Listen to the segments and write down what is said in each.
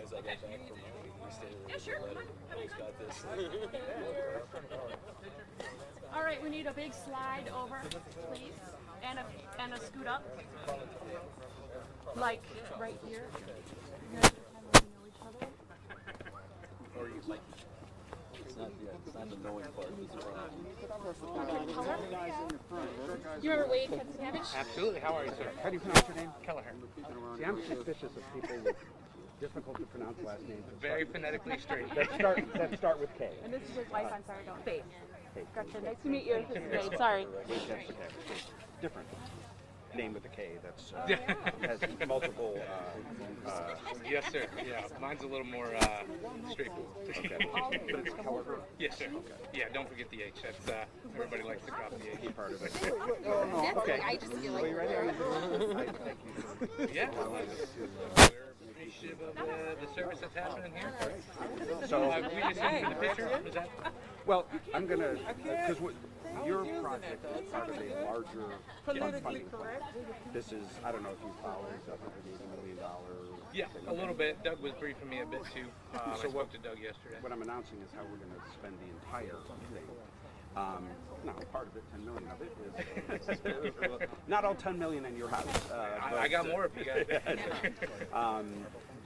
As I got back from my stayed there with the letter. He's got this. All right, we need a big slide over, please, and a scoot up, like right here. You guys are kind of know each other. Or you like. It's not the knowing part. It's the You remember Wade Kapszukiewicz? Absolutely. How are you, sir? How do you pronounce your name? Kelleher. See, I'm suspicious of people with difficult to pronounce last names. Very phonetically straight. That start with K. And this is his wife. I'm sorry, don't. Faith. Gotcha. Nice to meet you. This is Wade. Sorry. Different name with a K. That's has multiple. Yes, sir. Yeah, mine's a little more straightforward. Okay. But it's Kelleher. Yes, sir. Yeah, don't forget the H. That's everybody likes to drop the H. Key part of it. That's okay. I just feel like. Are you ready? Thank you. Yeah. We're appreciative of the service that's happening here. So we just sent the picture. Is that? Well, I'm gonna because your project is part of a larger funding plan. This is, I don't know if you follow the $180 million. Yeah, a little bit. Doug was briefing me a bit too. I spoke to Doug yesterday. What I'm announcing is how we're going to spend the entire thing. Now, part of it, 10 million of it is not all 10 million in your house. I got more if you got.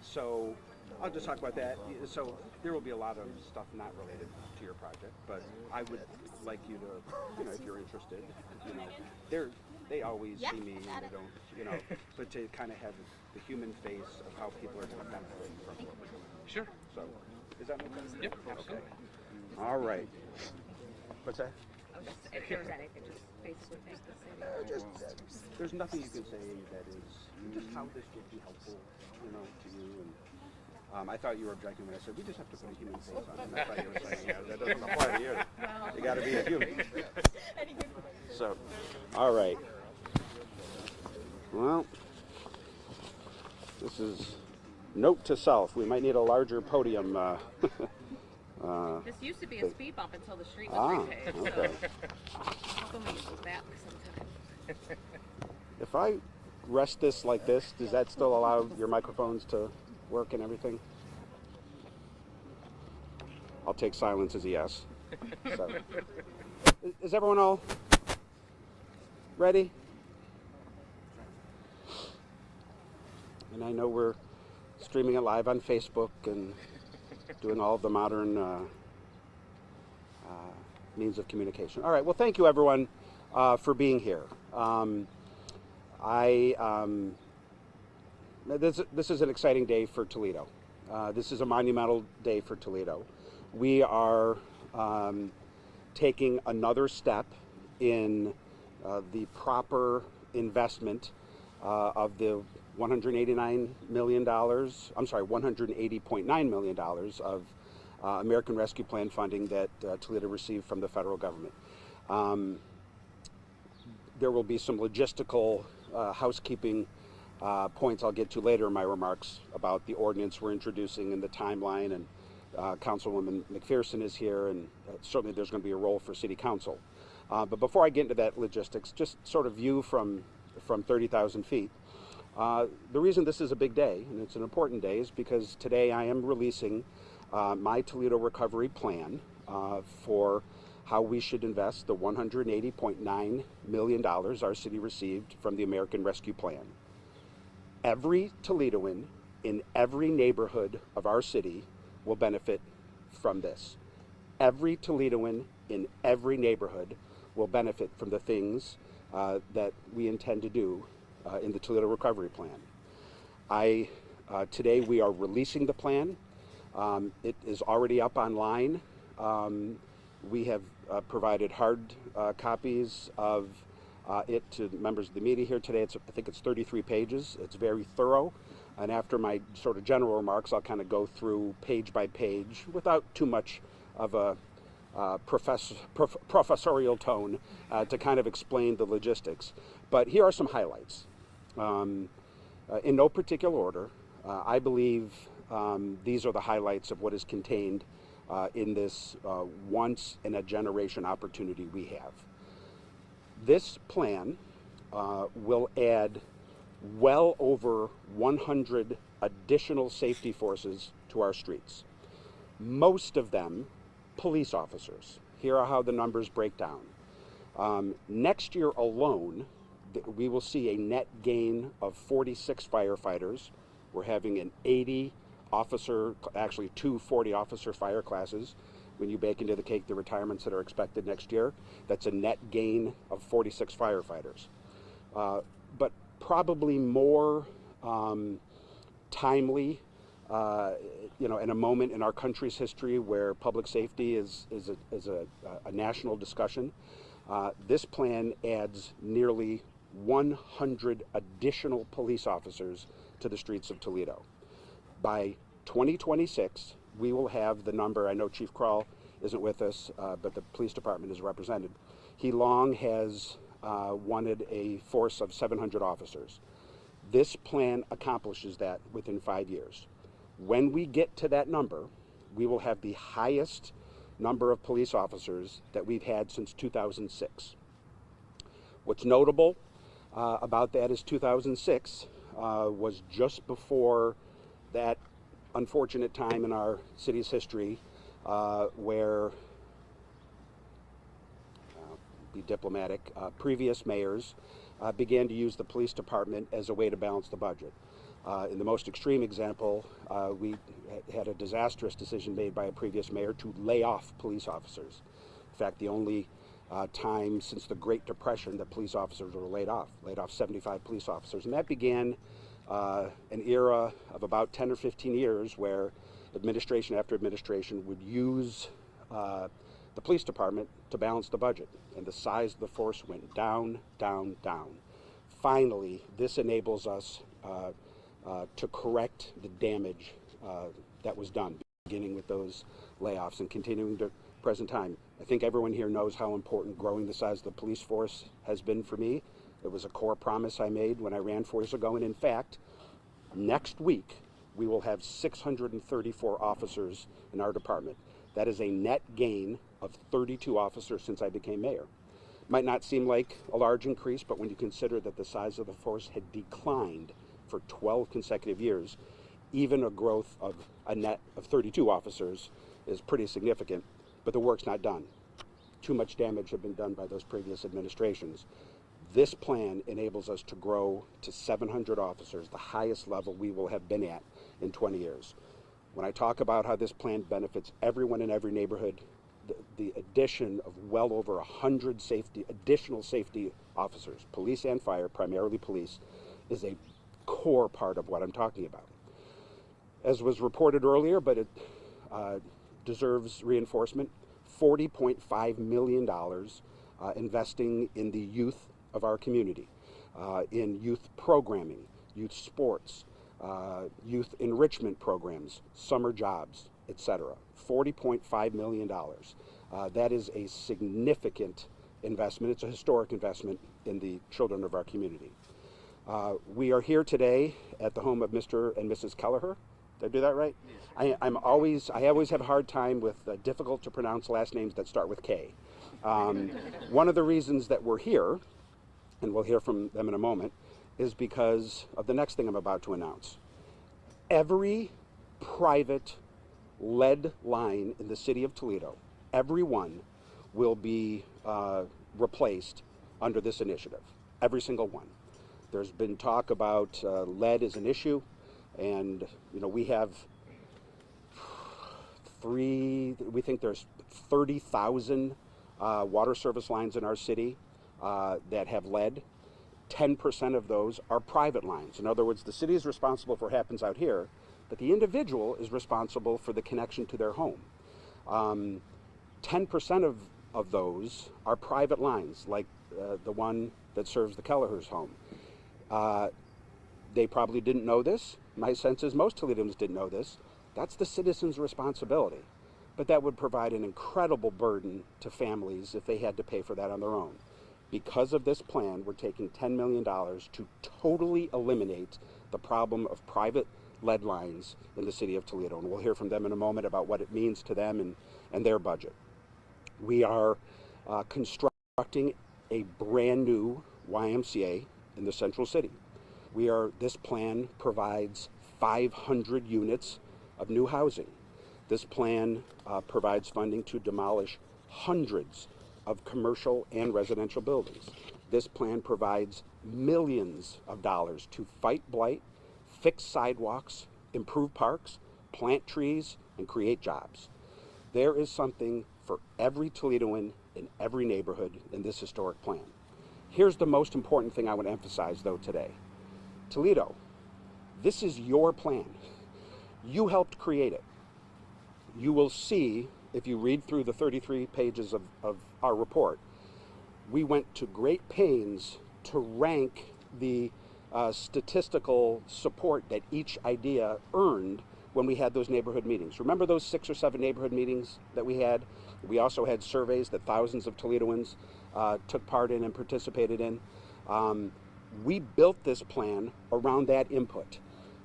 So I'll just talk about that. So there will be a lot of stuff not related to your project, but I would like you to, if you're interested, they always see me and they don't, but to kind of have the human face of how people are going to benefit from what we're doing. Sure. So, is that okay? Yep, absolutely. Okay. All right. What's that? If there was anything, just basically thank the city. There's nothing you can say that is just how this would be helpful, to you. And I thought you were objecting when I said we just have to put a human face on it. I thought you were saying, yeah, that doesn't apply to you. You got to be a human. So, all right. Well, this is note to self. We might need a larger podium. This used to be a speed bump until the street was repaved. Okay. So hoping we get those back sometime. If I rest this like this, does that still allow your microphones to work and everything? I'll take silence as a yes. So, is everyone all ready? And I know we're streaming it live on Facebook and doing all of the modern means of communication. All right, well, thank you, everyone, for being here. This is an exciting day for Toledo. This is a monumental day for Toledo. We are taking another step in the proper investment of the $180.9 million of American Rescue Plan funding that Toledo received from the federal government. There will be some logistical housekeeping points I'll get to later in my remarks about the ordinance we're introducing and the timeline, and Councilwoman McPherson is here, and certainly there's going to be a role for City Council. But before I get into that logistics, just sort of view from 30,000 feet. The reason this is a big day, and it's an important day, is because today I am releasing my Toledo recovery plan for how we should invest the $180.9 million our city received from the American Rescue Plan. Every Toledoan in every neighborhood of our city will benefit from this. Every Toledoan in every neighborhood will benefit from the things that we intend to do in the Toledo Recovery Plan. Today we are releasing the plan. It is already up online. We have provided hard copies of it to members of the media here today. I think it's 33 pages. It's very thorough. And after my sort of general remarks, I'll kind of go through page by page without too much of a professorial tone to kind of explain the logistics. But here are some highlights. In no particular order, I believe these are the highlights of what is contained in this once-in-a-generation opportunity we have. This plan will add well over 100 additional safety forces to our streets. Most of them police officers. Here are how the numbers break down. Next year alone, we will see a net gain of 46 firefighters. We're having an 80 officer, actually 240 officer fire classes. When you bake into the cake the retirements that are expected next year, that's a net gain of 46 firefighters. But probably more timely, in a moment in our country's history where public safety is a national discussion, this plan adds nearly 100 additional police officers to the streets of Toledo. By 2026, we will have the number. I know Chief Kral isn't with us, but the police department is represented. He long has wanted a force of 700 officers. This plan accomplishes that within 5 years. When we get to that number, we will have the highest number of police officers that we've had since 2006. What's notable about that is 2006 was just before that unfortunate time in our city's history where, be diplomatic, previous mayors began to use the police department as a way to balance the budget. In the most extreme example, we had a disastrous decision made by a previous mayor to lay off police officers. In fact, the only time since the Great Depression that police officers were laid off 75 police officers. And that began an era of about 10 or 15 years where administration after administration would use the police department to balance the budget. And the size of the force went down, down, down. Finally, this enables us to correct the damage that was done, beginning with those layoffs and continuing to present time. I think everyone here knows how important growing the size of the police force has been for me. It was a core promise I made when I ran 4 years ago, and in fact, next week we will have 634 officers in our department. That is a net gain of 32 officers since I became mayor. Might not seem like a large increase, but when you consider that the size of the force had declined for 12 consecutive years, even a growth of a net of 32 officers is pretty significant, but the work's not done. Too much damage had been done by those previous administrations. This plan enables us to grow to 700 officers, the highest level we will have been at in 20 years. When I talk about how this plan benefits everyone in every neighborhood, the addition of well over 100 additional safety officers, police and fire, primarily police, is a core part of what I'm talking about. As was reported earlier, but it deserves reinforcement, $40.5 million investing in the youth of our community, in youth programming, youth sports, youth enrichment programs, summer jobs, etc. $40.5 million. That is a significant investment. It's a historic investment in the children of our community. We are here today at the home of Mr. and Mrs. Kelleher. Did I do that right? Yes. I always have a hard time with difficult to pronounce last names that start with K. One of the reasons that we're here, and we'll hear from them in a moment, is because of the next thing I'm about to announce. Every private lead line in the city of Toledo, every one, will be replaced under this initiative. Every single one. There's been talk about lead as an issue, and we have we think there's 30,000 water service lines in our city that have lead. 10% of those are private lines. In other words, the city is responsible for what happens out here, but the individual is responsible for the connection to their home. 10% of those are private lines, like the one that serves the Kelleher's home. They probably didn't know this. My sense is most Toledans didn't know this. That's the citizen's responsibility. But that would provide an incredible burden to families if they had to pay for that on their own. Because of this plan, we're taking $10 million to totally eliminate the problem of private lead lines in the city of Toledo. And we'll hear from them in a moment about what it means to them and their budget. We are constructing a brand new YMCA in the central city. This plan provides 500 units of new housing. This plan provides funding to demolish hundreds of commercial and residential buildings. This plan provides millions of dollars to fight blight, fix sidewalks, improve parks, plant trees, and create jobs. There is something for every Toledoan in every neighborhood in this historic plan. Here's the most important thing I want to emphasize, though, today. Toledo, this is your plan. You helped create it. You will see, if you read through the 33 pages of our report, we went to great pains to rank the statistical support that each idea earned when we had those neighborhood meetings. Remember those 6 or 7 neighborhood meetings that we had? We also had surveys that thousands of Toledoans took part in and participated in. We built this plan around that input.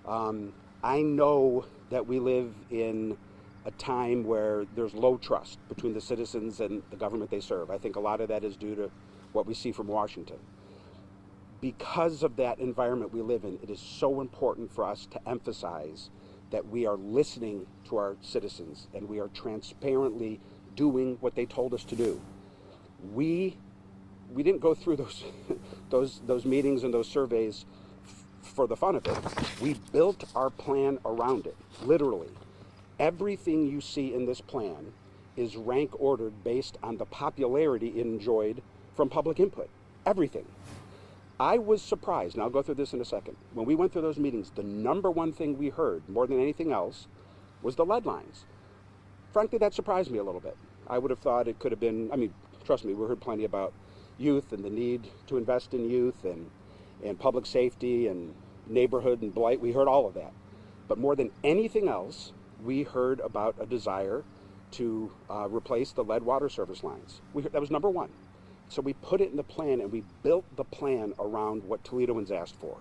I know that we live in a time where there's low trust between the citizens and the government they serve. I think a lot of that is due to what we see from Washington. Because of that environment we live in, it is so important for us to emphasize that we are listening to our citizens and we are transparently doing what they told us to do. We didn't go through those meetings and those surveys for the fun of it. We built our plan around it, literally. Everything you see in this plan is rank ordered based on the popularity it enjoyed from public input. Everything. I was surprised, and I'll go through this in a second. When we went through those meetings, the number one thing we heard, more than anything else, was the lead lines. Frankly, that surprised me a little bit. I would have thought it could have been, trust me, we heard plenty about youth and the need to invest in youth and public safety and neighborhood and blight. We heard all of that. But more than anything else, we heard about a desire to replace the lead water service lines. That was number one. So we put it in the plan and we built the plan around what Toledoans asked for.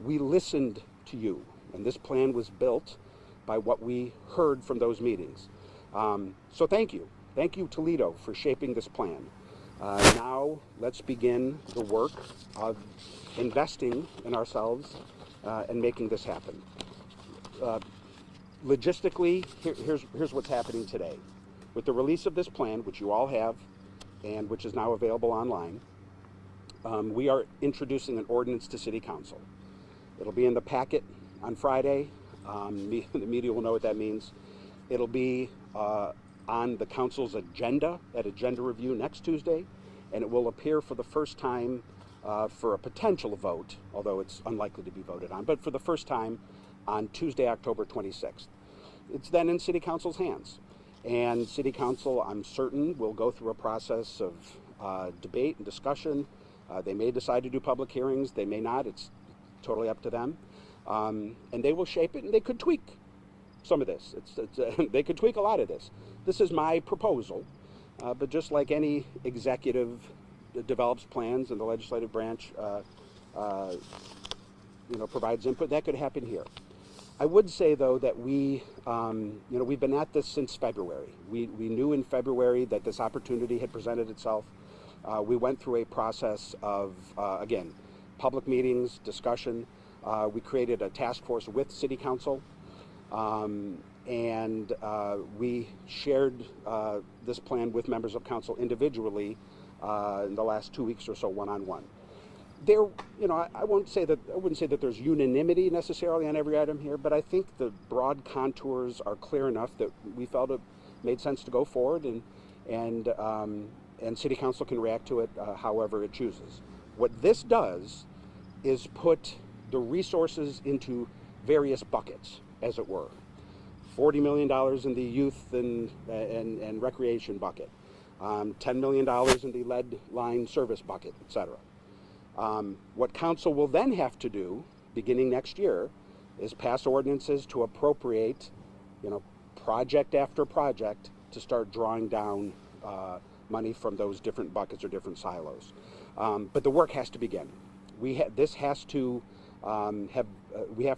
We listened to you, and this plan was built by what we heard from those meetings. So thank you. Thank you, Toledo, for shaping this plan. Now let's begin the work of investing in ourselves and making this happen. Logistically, here's what's happening today. With the release of this plan, which you all have, and which is now available online, we are introducing an ordinance to City Council. It'll be in the packet on Friday. The media will know what that means. It'll be on the council's agenda at agenda review next Tuesday, and it will appear for the first time for a potential vote, although it's unlikely to be voted on, but for the first time on Tuesday, October 26th. It's then in City Council's hands. And City Council, I'm certain, will go through a process of debate and discussion. They may decide to do public hearings. They may not. It's totally up to them. And they will shape it, and they could tweak some of this. They could tweak a lot of this. This is my proposal. But just like any executive develops plans and the legislative branch provides input, that could happen here. I would say, though, that we've been at this since February. We knew in February that this opportunity had presented itself. We went through a process of, again, public meetings, discussion. We created a task force with City Council, and we shared this plan with members of council individually in the last 2 weeks or so, one-on-one. There, I wouldn't say that there's unanimity necessarily on every item here, but I think the broad contours are clear enough that we felt it made sense to go forward, and City Council can react to it however it chooses. What this does is put the resources into various buckets, as it were. $40 million in the youth and recreation bucket, $10 million in the lead line service bucket, etc. What council will then have to do, beginning next year, is pass ordinances to appropriate, project after project to start drawing down money from those different buckets or different silos. But the work has to begin. We have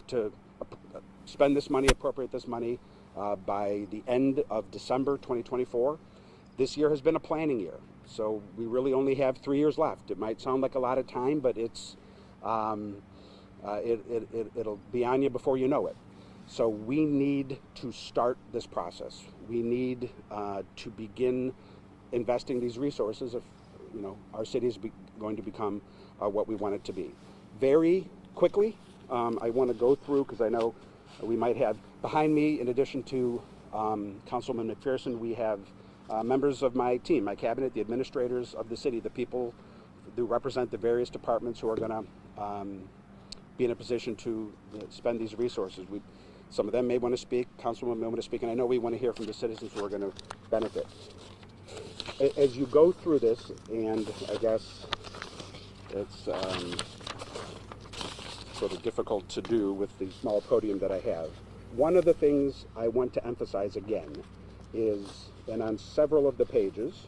to spend this money, appropriate this money by the end of December 2024. This year has been a planning year. So we really only have 3 years left. It might sound like a lot of time, but it's it'll be on you before you know it. So we need to start this process. We need to begin investing these resources if our city is going to become what we want it to be. Very quickly, I want to go through, because I know we might have behind me, in addition to Councilman McPherson, we have members of my team, my cabinet, the administrators of the city, the people who represent the various departments who are going to be in a position to spend these resources. Some of them may want to speak, Councilwoman may want to speak, and I know we want to hear from the citizens who are going to benefit. As you go through this, and I guess it's sort of difficult to do with the small podium that I have, one of the things I want to emphasize again is, and on several of the pages,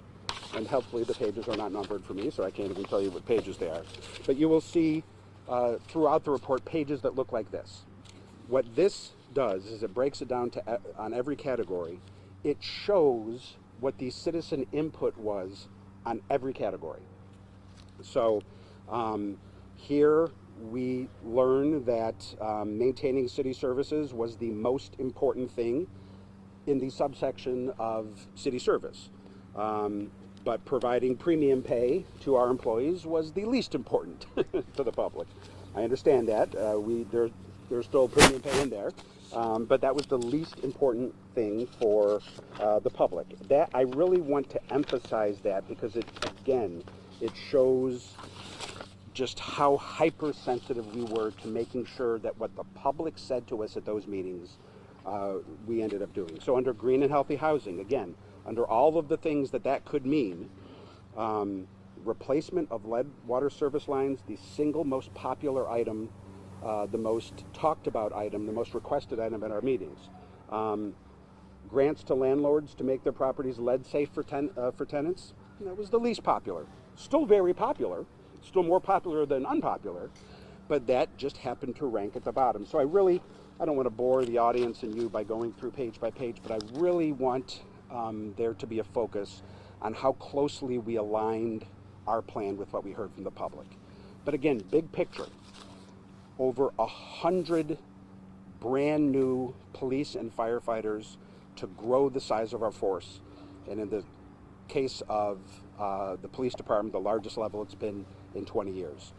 and helpfully the pages are not numbered for me, so I can't even tell you what pages they are, but you will see throughout the report pages that look like this. What this does is it breaks it down to on every category. It shows what the citizen input was on every category. So here we learn that maintaining city services was the most important thing in the subsection of city service. But providing premium pay to our employees was the least important to the public. I understand that. There's still premium pay in there, but that was the least important thing for the public. That I really want to emphasize that, because it shows just how hypersensitive we were to making sure that what the public said to us at those meetings, we ended up doing. So under green and healthy housing, again, under all of the things that could mean, replacement of lead water service lines, the single most popular item, the most talked about item, the most requested item at our meetings. Grants to landlords to make their properties lead safe for tenants, that was the least popular. Still very popular, still more popular than unpopular, but that just happened to rank at the bottom. So I don't want to bore the audience and you by going through page by page, but I really want there to be a focus on how closely we aligned our plan with what we heard from the public. But again, big picture, over 100 brand new police and firefighters to grow the size of our force. And in the case of the police department, the largest level it's been in 20 years.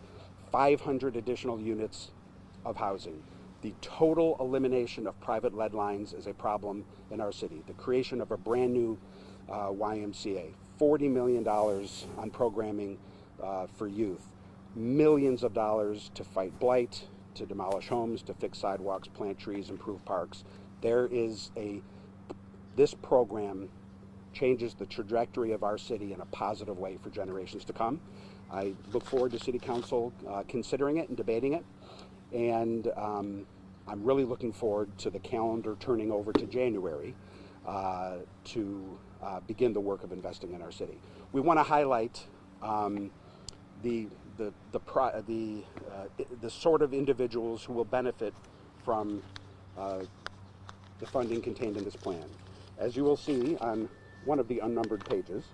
500 additional units of housing. The total elimination of private lead lines is a problem in our city. The creation of a brand new YMCA. $40 million on programming for youth. Millions of dollars to fight blight, to demolish homes, to fix sidewalks, plant trees, improve parks. This program changes the trajectory of our city in a positive way for generations to come. I look forward to City Council considering it and debating it. And I'm really looking forward to the calendar turning over to January to begin the work of investing in our city. We want to highlight the sort of individuals who will benefit from the funding contained in this plan. As you will see on one of the unnumbered pages,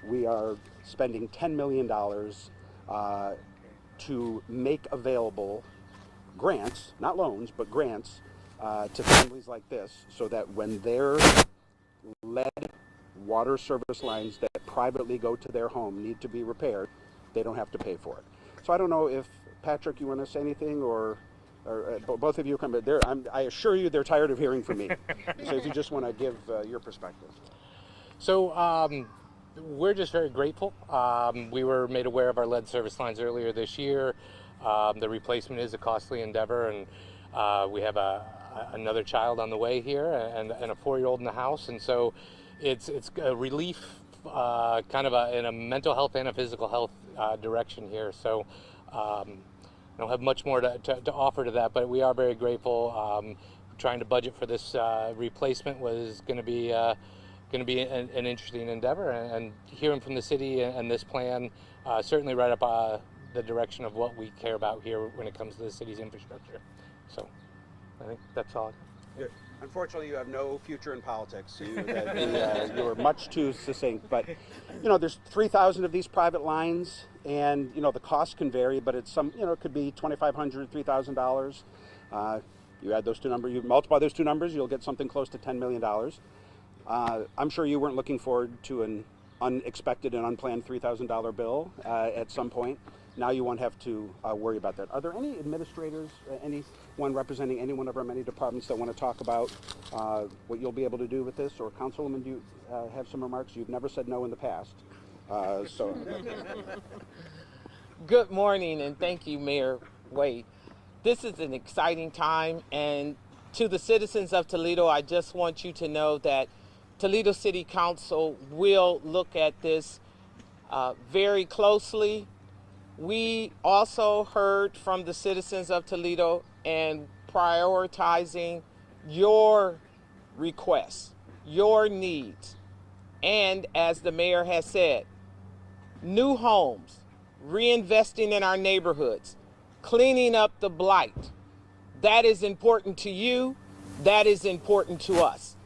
we are spending $10 million to make available grants, not loans, but grants to families like this, so that when their lead water service lines that privately go to their home need to be repaired, they don't have to pay for it. So I don't know if, Patrick, you want to say anything, or both of you come there. I assure you they're tired of hearing from me. So if you just want to give your perspective. So we're just very grateful. We were made aware of our lead service lines earlier this year. The replacement is a costly endeavor, and we have another child on the way here and a 4-year-old in the house, and so it's a relief, kind of in a mental health and a physical health direction here. So I don't have much more to offer to that, but we are very grateful. Trying to budget for this replacement was going to be an interesting endeavor, and hearing from the city and this plan certainly right up the direction of what we care about here when it comes to the city's infrastructure. So I think that's all. Good. Unfortunately, you have no future in politics. You were much too succinct. But, there's 3,000 of these private lines, and, the cost can vary, but it's it could be $2,500, $3,000. You add those two numbers, you multiply those two numbers, you'll get something close to $10 million. I'm sure you weren't looking forward to an unexpected and unplanned $3,000 bill at some point. Now you won't have to worry about that. Are there any administrators, anyone representing any one of our many departments that want to talk about what you'll be able to do with this? Or Councilwoman, do you have some remarks? You've never said no in the past. Good morning, and thank you, Mayor Wade. This is an exciting time, and to the citizens of Toledo, I just want you to know that Toledo City Council will look at this very closely. We also heard from the citizens of Toledo and prioritizing your requests, your needs, and as the mayor has said, new homes, reinvesting in our neighborhoods, cleaning up the blight. That is important to you. That is important to us.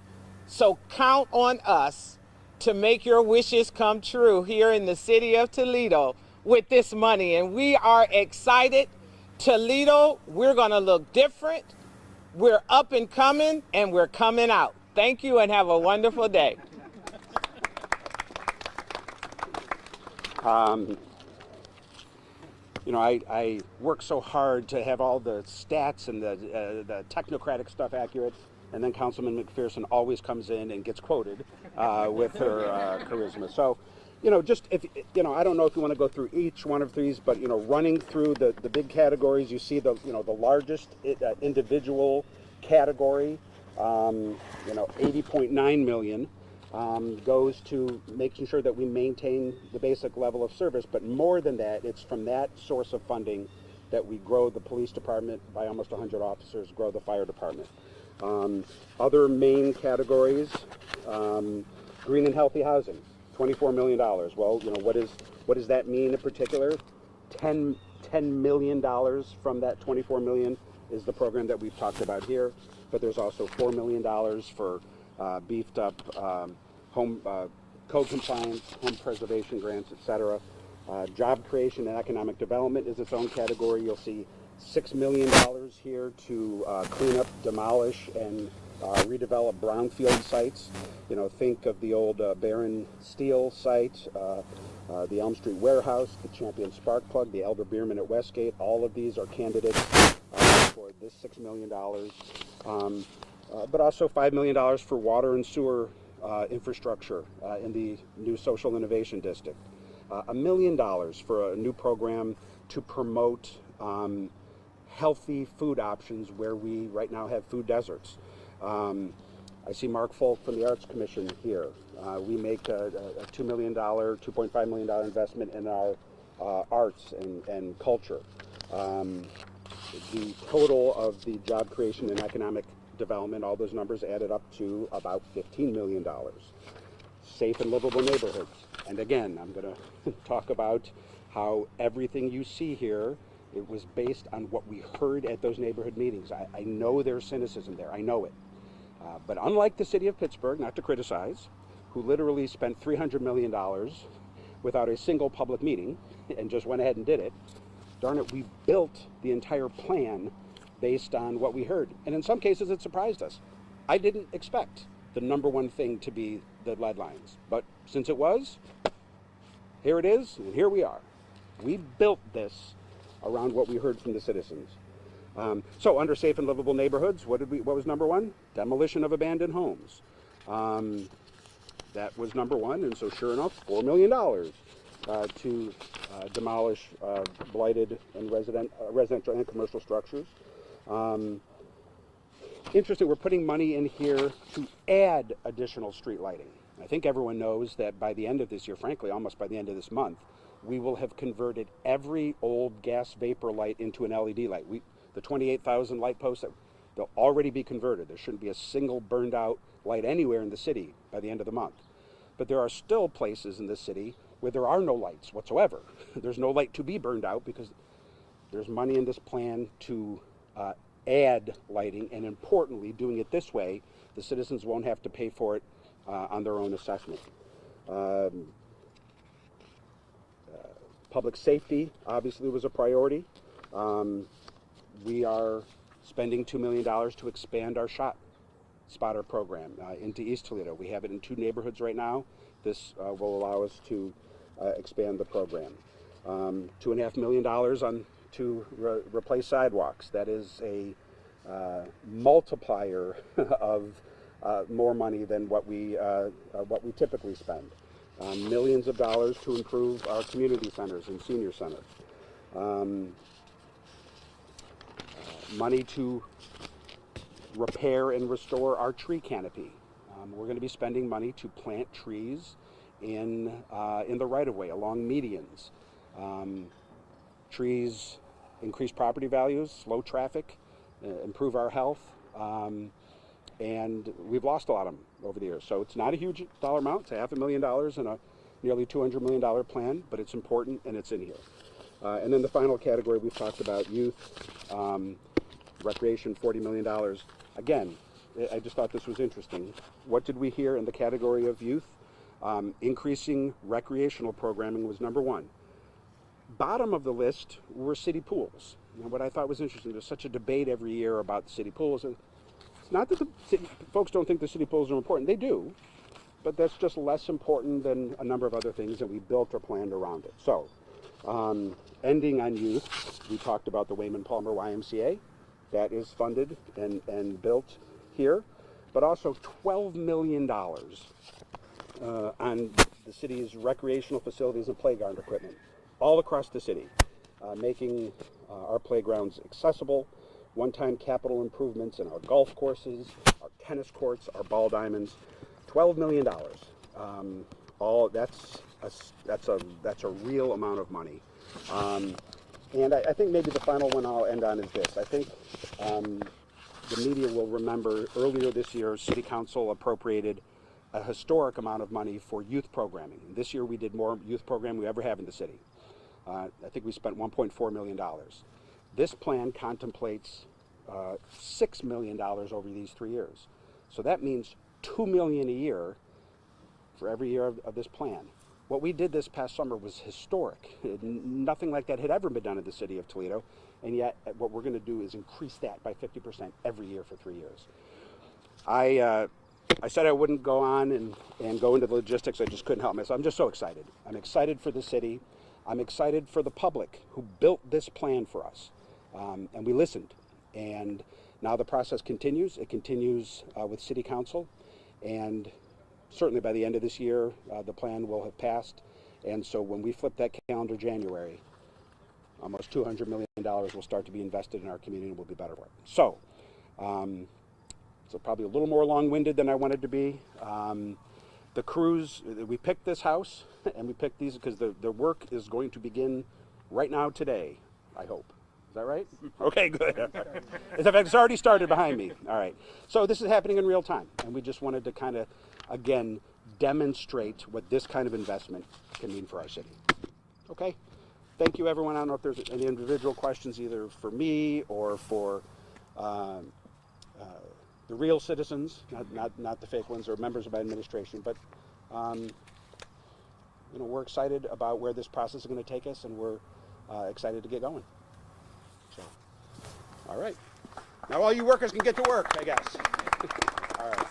So count on us to make your wishes come true here in the city of Toledo with this money. And we are excited. Toledo, we're going to look different. We're up and coming, and we're coming out. Thank you, and have a wonderful day. I work so hard to have all the stats and the technocratic stuff accurate, and then Councilman McPherson always comes in and gets quoted with her charisma. So, just if I don't know if you want to go through each one of these, but running through the big categories, you see the largest individual category, $80.9 million. Goes to making sure that we maintain the basic level of service, but more than that, it's from that source of funding that we grow the police department by almost 100 officers, grow the fire department. Other main categories, green and healthy housing, $24 million. Well, what does that mean in particular? $10 million from that $24 million is the program that we've talked about here, but there's also $4 million for beefed up home code compliance, home preservation grants, etc. Job creation and economic development is its own category. You'll see $6 million here to clean up, demolish, and redevelop brownfield sites. Think of the old Barron Steel site, the Elm Street Warehouse, the Champion Spark Plug, the Elder Bierman at Westgate. All of these are candidates for this $6 million. But also $5 million for water and sewer infrastructure in the new social innovation district. $1 million for a new program to promote healthy food options where we right now have food deserts. I see Mark Folk from the Arts Commission here. We make a $2 million, $2.5 million investment in our arts and culture. The total of the job creation and economic development, all those numbers added up to about $15 million. Safe and livable neighborhoods. And again, I'm going to talk about how everything you see here, it was based on what we heard at those neighborhood meetings. I know there's cynicism there. I know it. But unlike the city of Pittsburgh, not to criticize, who literally spent $300 million without a single public meeting and just went ahead and did it, darn it, we built the entire plan based on what we heard. And in some cases, it surprised us. I didn't expect the number one thing to be the lead lines. But since it was, here it is, and here we are. We built this around what we heard from the citizens. So under safe and livable neighborhoods, what was number one? Demolition of abandoned homes. That was number one, and so sure enough, $4 million to demolish blighted and residential and commercial structures. Interesting, we're putting money in here to add additional street lighting. I think everyone knows that by the end of this year, frankly, almost by the end of this month, we will have converted every old gas vapor light into an LED light. The 28,000 light posts, they'll already be converted. There shouldn't be a single burned out light anywhere in the city by the end of the month. But there are still places in the city where there are no lights whatsoever. There's no light to be burned out because there's money in this plan to add lighting, and importantly, doing it this way, the citizens won't have to pay for it on their own assessment. Public safety obviously was a priority. We are spending $2 million to expand our spotter program into East Toledo. We have it in 2 neighborhoods right now. This will allow us to expand the program. $2.5 million to replace sidewalks. That is a multiplier of more money than what we typically spend. Millions of dollars to improve our community centers and senior centers. Money to repair and restore our tree canopy. We're going to be spending money to plant trees in the right-of-way along medians. Trees increase property values, slow traffic, improve our health, and we've lost a lot of them over the years. So it's not a huge dollar amount. It's $500,000 in a nearly $200 million plan, but it's important and it's in here. And then the final category we've talked about, youth, recreation, $40 million. Again, I just thought this was interesting. What did we hear in the category of youth? Increasing recreational programming was number 1. Bottom of the list were city pools. And what I thought was interesting, there's such a debate every year about the city pools. It's not that folks don't think the city pools are important. They do, but that's just less important than a number of other things that we built or planned around it. So, ending on youth, we talked about the Wayman Palmer YMCA. That is funded and built here, but also $12 million on the city's recreational facilities and playground equipment all across the city, making our playgrounds accessible, one-time capital improvements in our golf courses, our tennis courts, our ball diamonds. $12 million. That's a real amount of money. And I think maybe the final one I'll end on is this. I think the media will remember earlier this year, City Council appropriated a historic amount of money for youth programming. This year we did more youth programming we ever have in the city. I think we spent $1.4 million. This plan contemplates $6 million over these 3 years. So that means $2 million a year for every year of this plan. What we did this past summer was historic. Nothing like that had ever been done in the city of Toledo, and yet what we're going to do is increase that by 50% every year for 3 years. I said I wouldn't go on and go into the logistics. I just couldn't help myself. I'm just so excited. I'm excited for the city. I'm excited for the public who built this plan for us, and we listened. And now the process continues. It continues with City Council, and certainly by the end of this year, the plan will have passed. And so when we flip that calendar January, almost $200 million will start to be invested in our community and we'll be better for it. So probably a little more long-winded than I wanted to be. The crews, we picked this house and we picked these because the work is going to begin right now today, I hope. Is that right? Okay, good. In fact, it's already started behind me. All right. So this is happening in real time, and we just wanted to kind of, again, demonstrate what this kind of investment can mean for our city. Okay? Thank you, everyone. I don't know if there's any individual questions either for me or for the real citizens, not the fake ones, or members of my administration. But we're excited about where this process is going to take us, and we're excited to get going. So, all right. Now all you workers can get to work, I guess. All right.